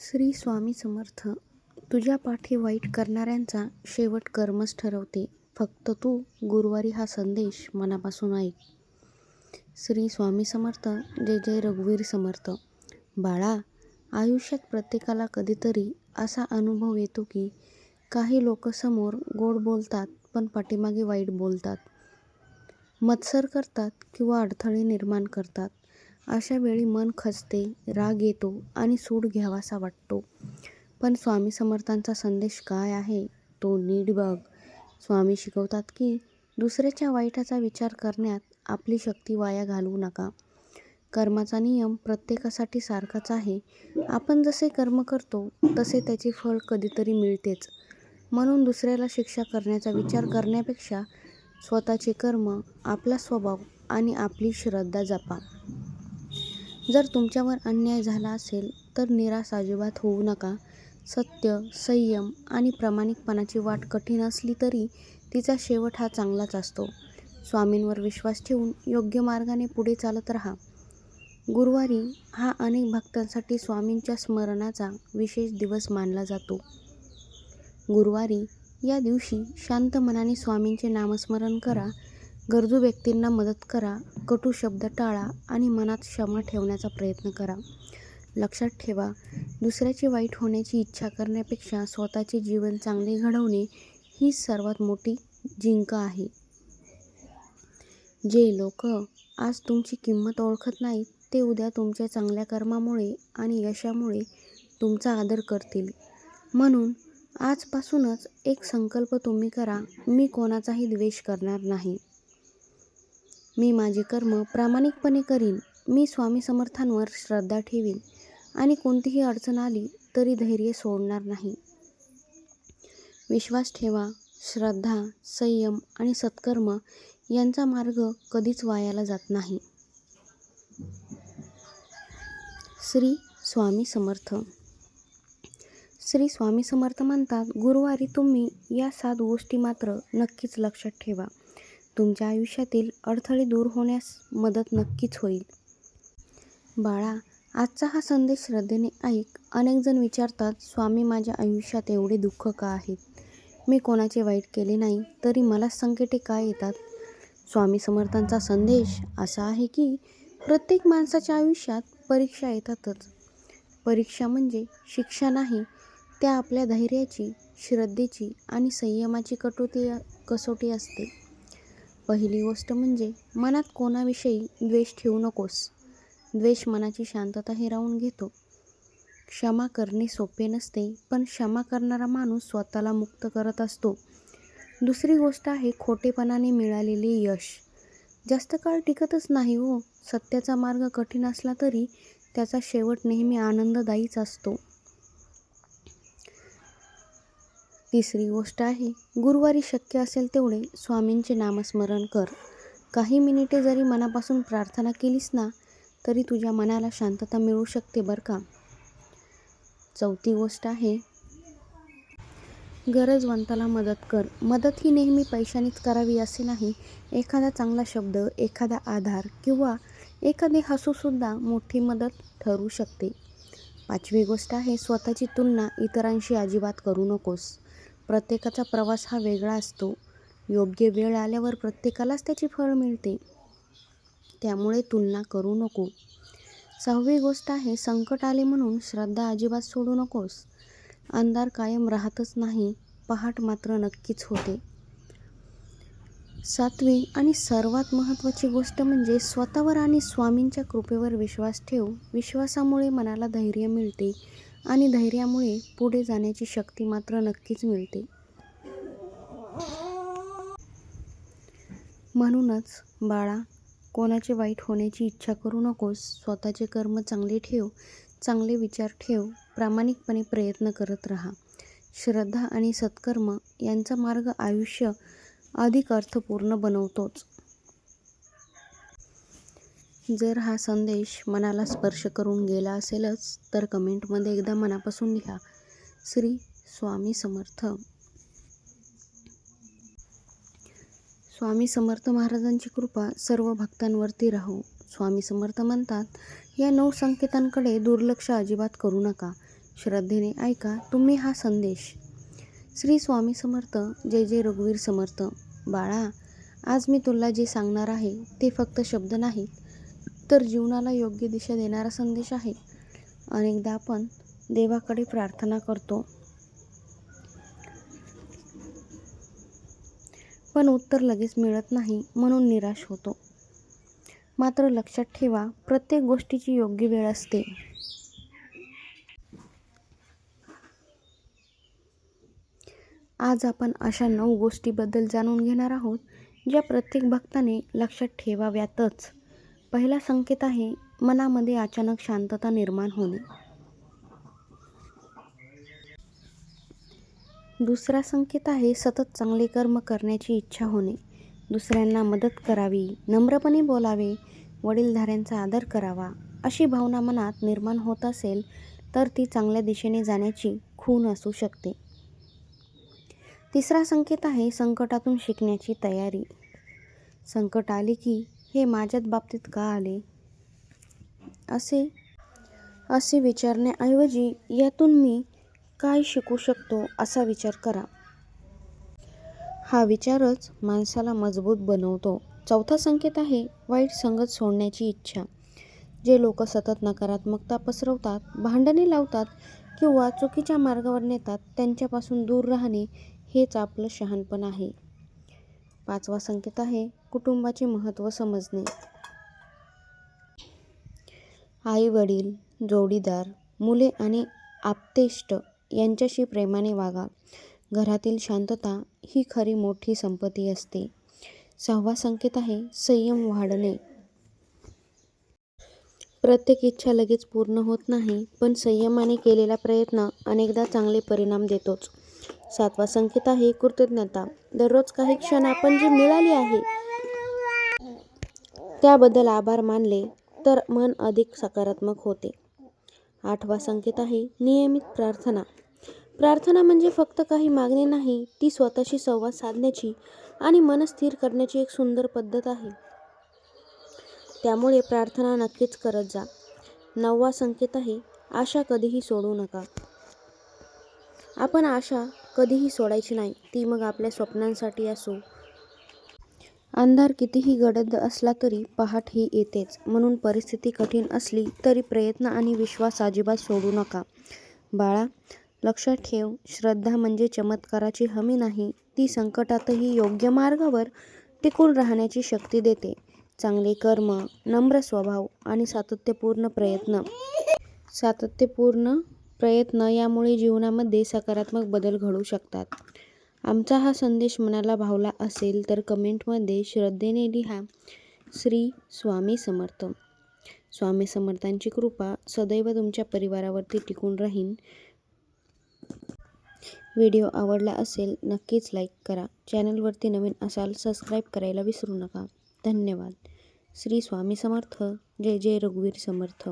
श्री स्वामी समर्थ. तुझ्या पाठी वाईट करणाऱ्यांचा शेवट कर्मच ठरवते. फक्त तू गुरुवारी हा संदेश मनापासून ऐक. श्री स्वामी समर्थ. जय जय रघुवीर समर्थ. बाळा, आयुष्यात प्रत्येकाला कधीतरी असा अनुभव येतो की काही लोक समोर गोड बोलतात पण पाठीमागे वाईट बोलतात, मत्सर करतात किंवा अडथळे निर्माण करतात. अशा वेळी मन खचते, राग येतो आणि सूड घ्यावासा वाटतो. पण स्वामी समर्थांचा संदेश काय आहे तो नीट बघ. स्वामी शिकवतात की दुसऱ्याच्या वाईटाचा विचार करण्यात आपली शक्ती वाया घालवू नका. कर्माचा नियम प्रत्येकासाठी सारखाच आहे. आपण जसे कर्म करतो तसे त्याचे फळ कधीतरी मिळतेच. म्हणून दुसऱ्याला शिक्षा करण्याचा विचार करण्यापेक्षा स्वतःचे कर्म, आपला स्वभाव आणि आपली श्रद्धा जपा. जर तुमच्यावर अन्याय झाला असेल तर निराश अजिबात होऊ नका. सत्य, संयम आणि प्रामाणिकपणाची वाट कठीण असली तरी तिचा शेवट हा चांगलाच असतो. स्वामींवर विश्वास ठेवून योग्य मार्गाने पुढे चालत राहा. गुरुवारी हा अनेक भक्तांसाठी स्वामींच्या स्मरणाचा विशेष दिवस मानला जातो. गुरुवारी या दिवशी शांत मनाने स्वामींचे नामस्मरण करा. गरजू व्यक्तींना मदत करा. कटू शब्द टाळा आणि मनात क्षमा ठेवण्याचा प्रयत्न करा. लक्षात ठेवा, दुसऱ्याचे वाईट होण्याची इच्छा करण्यापेक्षा स्वतःचे जीवन चांगले घडवणे हीच सर्वात मोठी जिंक आहे. जे लोक आज तुमची किंमत ओळखत नाहीत ते उद्या तुमच्या चांगल्या कर्मामुळे आणि यशामुळे तुमचा आदर करतील. म्हणून आजपासूनच एक संकल्प तुम्ही करा. मी कोणाचाही द्वेष करणार नाही. मी माझे कर्म प्रामाणिकपणे करीन. मी स्वामी समर्थांवर श्रद्धा ठेवीन आणि कोणतीही अडचण आली तरी धैर्य सोडणार नाही. विश्वास ठेवा, श्रद्धा, संयम आणि सत्कर्म यांचा मार्ग कधीच वायाला जात नाही. श्री स्वामी समर्थ. श्री स्वामी समर्थ म्हणतात, गुरुवारी तुम्ही या 7 गोष्टी मात्र नक्कीच लक्षात ठेवा. तुमच्या आयुष्यातील अडथळे दूर होण्यास मदत नक्कीच होईल. बाळा, आजचा हा संदेश श्रद्धेने ऐक. अनेक जण विचारतात, स्वामी माझ्या आयुष्यात एवढे दुःख का आहेत? मी कोणाचे वाईट केले नाही तरी मला संकटे का येतात? स्वामी समर्थांचा संदेश असा आहे की प्रत्येक माणसाच्या आयुष्यात परीक्षा येतातच. परीक्षा म्हणजे शिक्षा नाही, त्या आपल्या धैर्याची, श्रद्धेची आणि संयमाची कसोटी असते. पहिली गोष्ट म्हणजे मनात कोणाविषयी द्वेष ठेवू नकोस. द्वेष मनाची शांतता हिरावून घेतो. क्षमा करणे सोपे नसते, पण क्षमा करणारा माणूस स्वतःला मुक्त करत असतो. दुसरी गोष्ट आहे खोटेपणाने मिळालेले यश. जास्त काळ टिकतच नाही हो. सत्याचा मार्ग कठीण असला तरी त्याचा शेवट नेहमी आनंददायीच असतो. तिसरी गोष्ट आहे, गुरुवारी शक्य असेल तेवढे स्वामींचे नामस्मरण कर. काही मिनिटे जरी मनापासून प्रार्थना केलीस ना तरी तुझ्या मनाला शांतता मिळू शकते बरं का. चौथी गोष्ट आहे, गरजवंताला मदत कर. मदत ही नेहमी पैशानेच करावी असे नाही. एखादा चांगला शब्द, एखादा आधार किंवा एखादे हसूसुद्धा मोठी मदत ठरू शकते. पाचवी गोष्ट आहे, स्वतःची तुलना इतरांशी अजिबात करू नकोस. प्रत्येकाचा प्रवास हा वेगळा असतो. योग्य वेळ आल्यावर प्रत्येकालाच त्याचे फळ मिळते. त्यामुळे तुलना करू नको. सहावी गोष्ट आहे, संकट आले म्हणून श्रद्धा अजिबात सोडू नकोस. अंधार कायम राहतच नाही, पहाट मात्र नक्कीच होते. सातवी आणि सर्वात महत्त्वाची गोष्ट म्हणजे स्वतःवर आणि स्वामींच्या कृपेवर विश्वास ठेव. विश्वासामुळे मनाला धैर्य मिळते आणि धैर्यामुळे पुढे जाण्याची शक्ती मात्र नक्कीच मिळते. म्हणूनच बाळा, कोणाचे वाईट होण्याची इच्छा करू नकोस. स्वतःचे कर्म चांगले ठेव, चांगले विचार ठेव, प्रामाणिकपणे प्रयत्न करत राहा. श्रद्धा आणि सत्कर्म यांचा मार्ग आयुष्य अधिक अर्थपूर्ण बनवतोच. जर हा संदेश मनाला स्पर्श करून गेला असेलच तर कमेंटमध्ये एकदा मनापासून लिहा, श्री स्वामी समर्थ. स्वामी समर्थ महाराजांची कृपा सर्व भक्तांवरती राहो. स्वामी समर्थ म्हणतात, या 9 संकेतांकडे दुर्लक्ष अजिबात करू नका. श्रद्धेने ऐका तुम्ही हा संदेश. श्री स्वामी समर्थ. जय जय रघुवीर समर्थ. बाळा, आज मी तुला जे सांगणार आहे ते फक्त शब्द नाहीत, तर जीवनाला योग्य दिशा देणारा संदेश आहे. अनेकदा आपण देवाकडे प्रार्थना करतो, पण उत्तर लगेच मिळत नाही म्हणून निराश होतो. मात्र लक्षात ठेवा, प्रत्येक गोष्टीची योग्य वेळ असते. आज आपण अशा 9 गोष्टीबद्दल जाणून घेणार आहोत, ज्या प्रत्येक भक्ताने लक्षात ठेवाव्यातच. पहिला संकेत आहे मनामध्ये अचानक शांतता निर्माण होणे. दुसरा संकेत आहे सतत चांगले कर्म करण्याची इच्छा होणे. दुसऱ्यांना मदत करावी, नम्रपणे बोलावे, वडीलधाऱ्यांचा आदर करावा अशी भावना मनात निर्माण होत असेल तर ती चांगल्या दिशेने जाण्याची खूण असू शकते. तिसरा संकेत आहे संकटातून शिकण्याची तयारी. संकट आले की हे माझ्याच बाबतीत का आले असे विचारण्याऐवजी यातून मी काय शिकू शकतो असा विचार करा. हा विचारच माणसाला मजबूत बनवतो. चौथा संकेत आहे वाईट संगत सोडण्याची इच्छा. जे लोक सतत नकारात्मकता पसरवतात, भांडणे लावतात किंवा चुकीच्या मार्गावर नेतात त्यांच्यापासून दूर राहणे हेच आपलं शहाणपण आहे. पाचवा संकेत आहे कुटुंबाचे महत्त्व समजणे. आई वडील, जोडीदार, मुले आणि आप्तेष्ट यांच्याशी प्रेमाने वागा. घरातील शांतता ही खरी मोठी संपत्ती असते. सहावा संकेत आहे संयम वाढणे. प्रत्येक इच्छा लगेच पूर्ण होत नाही, पण संयमाने केलेला प्रयत्न अनेकदा चांगले परिणाम देतोच. सातवा संकेत आहे कृतज्ञता. दररोज काही क्षण आपण जी मिळाली आहे त्याबद्दल आभार मानले तर मन अधिक सकारात्मक होते. आठवा संकेत आहे नियमित प्रार्थना. प्रार्थना म्हणजे फक्त काही मागणे नाही, ती स्वतःशी संवाद साधण्याची आणि मन स्थिर करण्याची एक सुंदर पद्धत आहे. त्यामुळे प्रार्थना नक्कीच करत जा. नववा संकेत आहे आशा कधीही सोडू नका. आपण आशा कधीही सोडायची नाही, ती मग आपल्या स्वप्नांसाठी असो. अंधार कितीही गडद असला तरी पहाट ही येतेच. म्हणून परिस्थिती कठीण असली तरी प्रयत्न आणि विश्वास अजिबात सोडू नका. बाळा, लक्षात ठेव, श्रद्धा म्हणजे चमत्काराची हमी नाही, ती संकटातही योग्य मार्गावर टिकून राहण्याची शक्ती देते. चांगले कर्म, नम्र स्वभाव आणि सातत्यपूर्ण प्रयत्न यामुळे जीवनामध्ये सकारात्मक बदल घडू शकतात. आमचा हा संदेश मनाला भावला असेल तर कमेंटमध्ये श्रद्धेने लिहा श्री स्वामी समर्थ. स्वामी समर्थांची कृपा सदैव तुमच्या परिवारावरती टिकून राहीन. व्हिडिओ आवडला असेल नक्कीच लाईक करा. चॅनलवरती नवीन असाल सबस्क्राईब करायला विसरू नका. धन्यवाद. श्री स्वामी समर्थ. जय जय रघुवीर समर्थ.